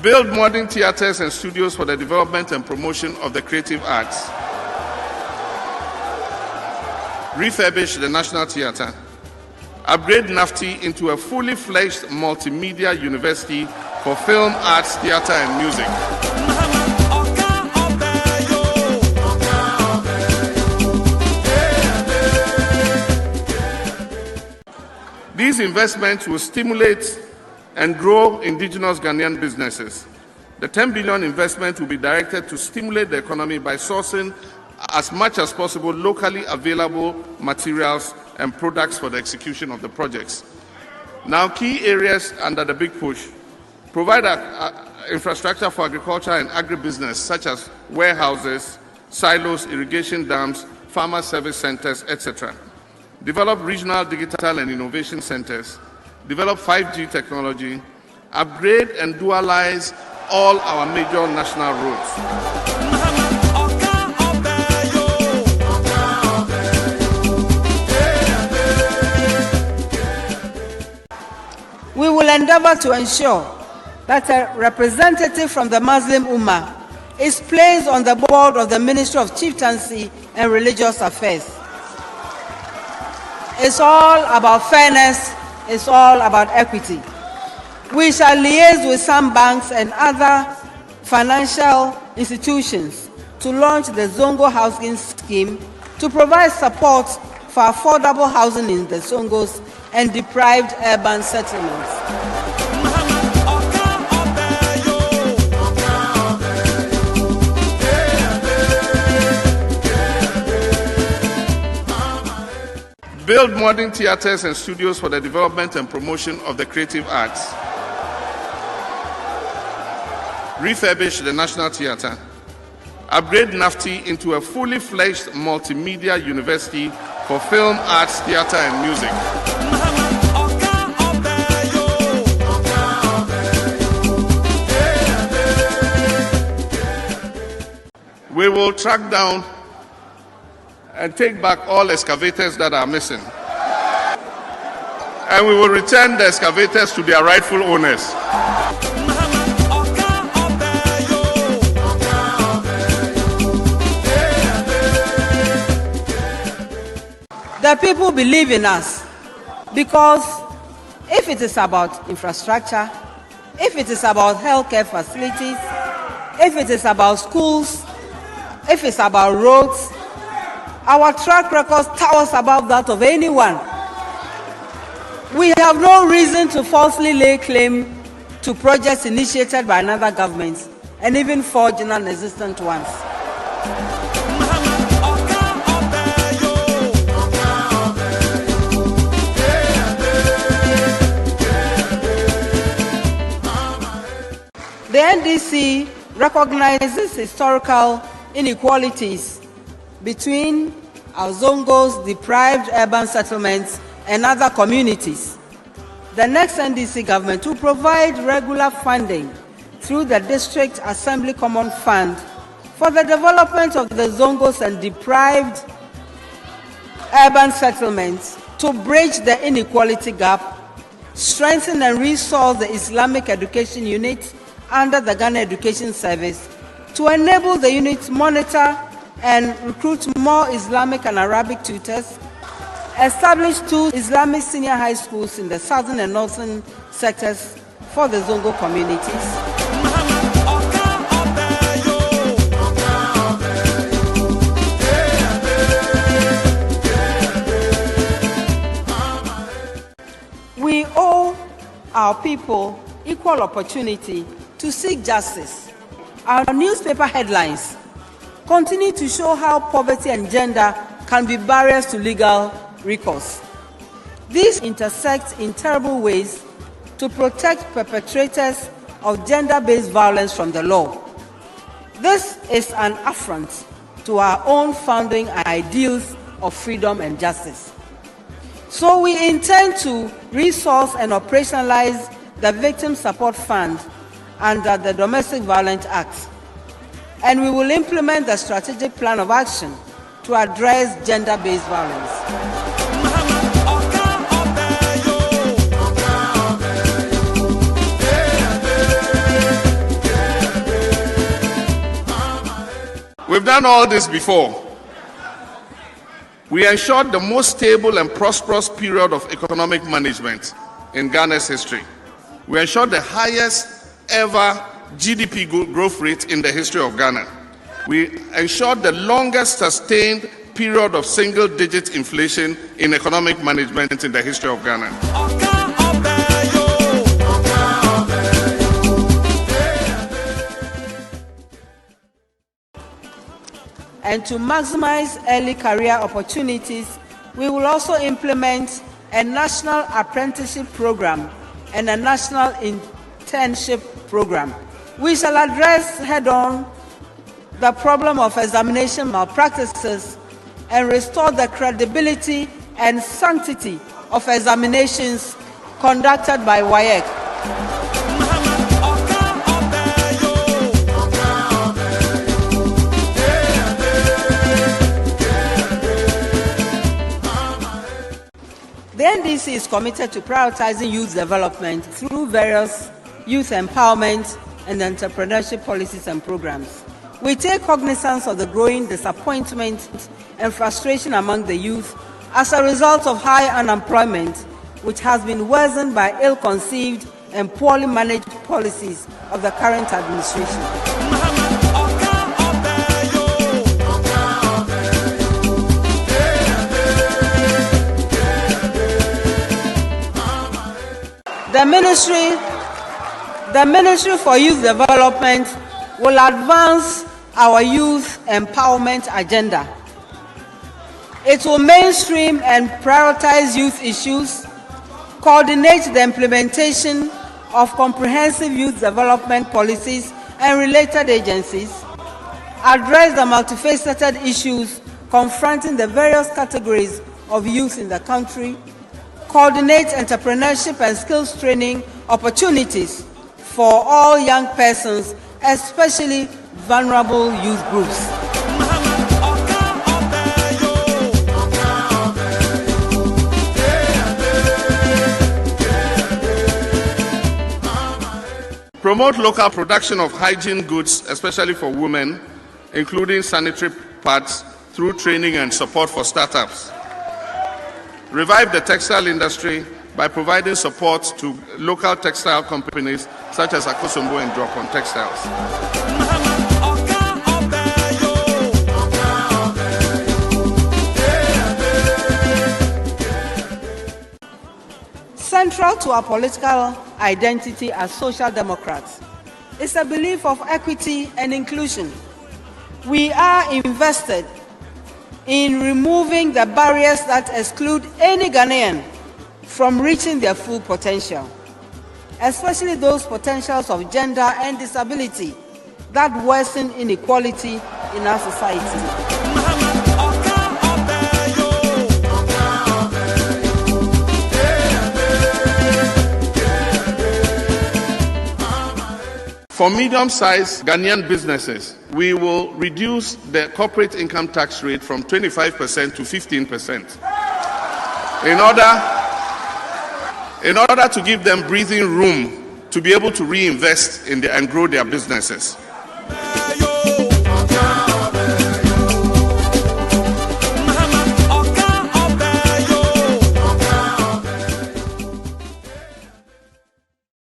Build modern theaters and studios for the development and promotion of the creative arts. Refurbish the National Theatre. Upgrade NAFTI into a fully fledged multimedia university for film, arts, theatre and music. These investments will stimulate and grow indigenous Ghanaian businesses. The 10 billion investment will be directed to stimulate the economy by sourcing as much as possible locally available materials and products for the execution of the projects. Now, key areas under the big push: provide infrastructure for agriculture and agribusiness, such as warehouses, silos, irrigation dams, farmer service centers, etc. Develop regional digital and innovation centers. Develop 5G technology. Upgrade and dualize all our major national roads. We will endeavor to ensure that a representative from the Muslim Ummah is placed on the board of the Ministry of Chieftaincy and Religious Affairs. It's all about fairness, it's all about equity. We shall liaise with some banks and other financial institutions to launch the Zongo Housing Scheme to provide support for affordable housing in the Zongos and deprived urban settlements. Build modern theaters and studios for the development and promotion of the creative arts. Refurbish the National Theatre. Upgrade NAFTI into a fully fledged multimedia university for film, arts, theatre and music. We will track down and take back all excavators that are missing. And we will return the excavators to their rightful owners. The people believe in us because if it is about infrastructure, if it is about healthcare facilities, if it is about schools, if it's about roads, our track record towers above that of anyone. We have no reason to falsely lay claim to projects initiated by another government and even forge non-existent ones. The NDC recognizes historical inequalities between our Zongos, deprived urban settlements, and other communities. The next NDC government will provide regular funding through the District Assembly Common Fund for the development of the Zongos and deprived urban settlements to bridge the inequality gap, strengthen and resource the Islamic Education Unit under the Ghana Education Service to enable the unit to monitor and recruit more Islamic and Arabic tutors, establish 2 Islamic senior high schools in the southern and northern sectors for the Zongo communities. We owe our people equal opportunity to seek justice. Our newspaper headlines continue to show how poverty and gender can be barriers to legal recourse. These intersect in terrible ways to protect perpetrators of gender-based violence from the law. This is an affront to our own founding ideals of freedom and justice. So we intend to resource and operationalize the Victim Support Fund under the Domestic Violence Act, and we will implement the strategic plan of action to address gender-based violence. We've done all this before. We ensured the most stable and prosperous period of economic management in Ghana's history. We ensured the highest ever GDP growth rate in the history of Ghana. We ensured the longest sustained period of single-digit inflation in economic management in the history of Ghana. And to maximize early career opportunities, we will also implement a national apprenticeship program and a national internship program. We shall address head-on the problem of examination malpractices and restore the credibility and sanctity of examinations conducted by WAEC. The NDC is committed to prioritizing youth development through various youth empowerment and entrepreneurship policies and programs. We take cognizance of the growing disappointment and frustration among the youth as a result of high unemployment, which has been worsened by ill-conceived and poorly managed policies of the current administration. The Ministry for Youth Development will advance our youth empowerment agenda. It will mainstream and prioritize youth issues, coordinate the implementation of comprehensive youth development policies and related agencies, address the multifaceted issues confronting the various categories of youth in the country, coordinate entrepreneurship and skills training opportunities for all young persons, especially vulnerable youth groups. Promote local production of hygiene goods, especially for women, including sanitary pads, through training and support for startups. Revive the textile industry by providing support to local textile companies such as Akosombo and Drop-On Textiles. Central to our political identity as social democrats is a belief of equity and inclusion. We are invested in removing the barriers that exclude any Ghanaian from reaching their full potential, especially those potentials of gender and disability that worsen inequality in our society. For medium-sized Ghanaian businesses, we will reduce the corporate income tax rate from 25% to 15% in order to give them breathing room to be able to reinvest in and grow their businesses.